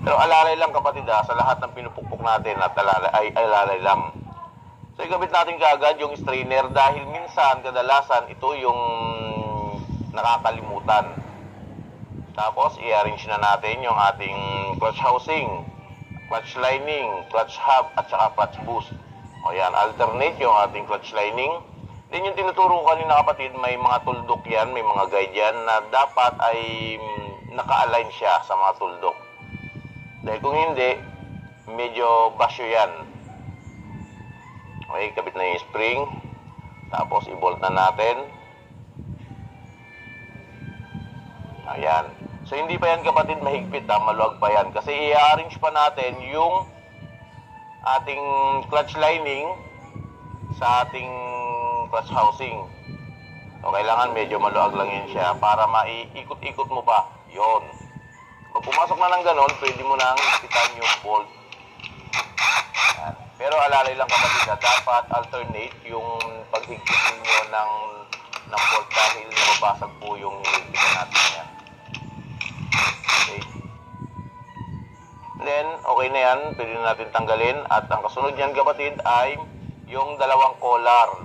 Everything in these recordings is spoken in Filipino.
Pero alalay lang kapatid sa lahat ng pinupukpok natin at alalay lang. So ikabit natin kaagad yung strainer dahil minsan, kadalasan, ito yung nakakalimutan. Tapos i-arrange na natin yung ating clutch housing, clutch lining, clutch hub at saka clutch boost. O yan, alternate yung ating clutch lining. Then yung tinuturo ko kanina kapatid, may mga tuldok yan, may mga guide yan na dapat ay naka-align siya sa mga tuldok. Dahil kung hindi, medyo basyo yan. Okay, kabit na yung spring. Tapos i-bolt na natin. Ayan. So hindi pa yan kapatid mahigpit maluwag pa yan. Kasi i-arrange pa natin yung ating clutch lining sa ating clutch housing. So kailangan medyo maluwag lang yan siya para maiikot-ikot mo pa. Yon. Pag pumasok na ng ganon, pwede mo nang ipitan yung bolt. Ayan. Pero alalay lang kapatid dapat alternate yung paghigpit ninyo ng bolt dahil nababasag po yung higpitan natin yan. Okay. Then, okay na yan. Pwede na natin tanggalin. At ang kasunod niyan kapatid ay yung dalawang collar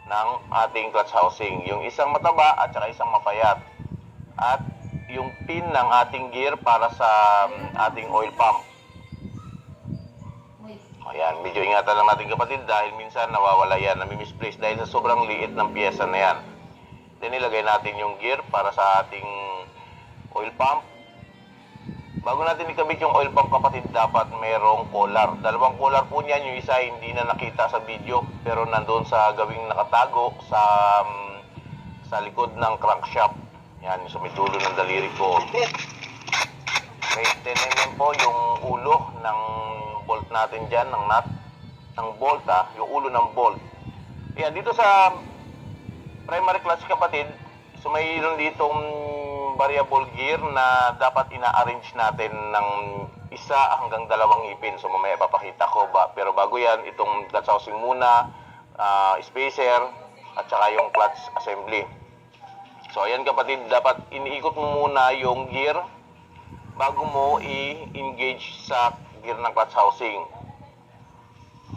ng ating clutch housing. Yung isang mataba at saka isang mapayat. At yung pin ng ating gear para sa ating oil pump. Ayan, medyo ingatan lang natin kapatid dahil minsan nawawala yan, nami-misplace dahil sa sobrang liit ng pyesa na yan. Then ilagay natin yung gear para sa ating oil pump. Bago natin ikabit yung oil pump kapatid, dapat mayroong collar. Dalawang collar po niyan, yung isa hindi na nakita sa video pero nandoon sa gawing nakatago sa likod ng crankshaft. Yan, sa may dulo ng daliri ko. May 10 mm po yung ulo ng bolt natin dyan, ng nut, ng bolt yung ulo ng bolt. Yan, dito sa primary clutch kapatid, so mayroon ditong variable gear na dapat ina-arrange natin ng isa hanggang dalawang ipin. So mamaya papakita ko ba. Pero bago yan, itong clutch housing muna, spacer, at saka yung clutch assembly. So ayan kapatid, dapat iniikot mo muna yung gear bago mo i-engage sa gear ng clutch housing.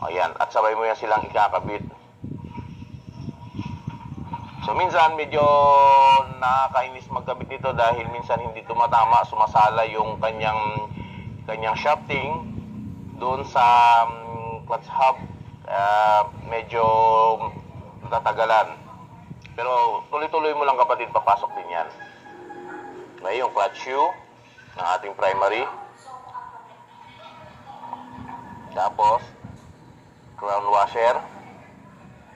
Ayan, at sabay mo yan silang ikakabit. So minsan medyo nakakainis magkabit nito dahil minsan hindi tumatama, sumasala yung kanyang shafting doon sa clutch hub. Medyo natatagalan. Pero tuloy-tuloy mo lang kapatid, papasok din yan. May yung clutch shoe ng ating primary. Tapos crown washer.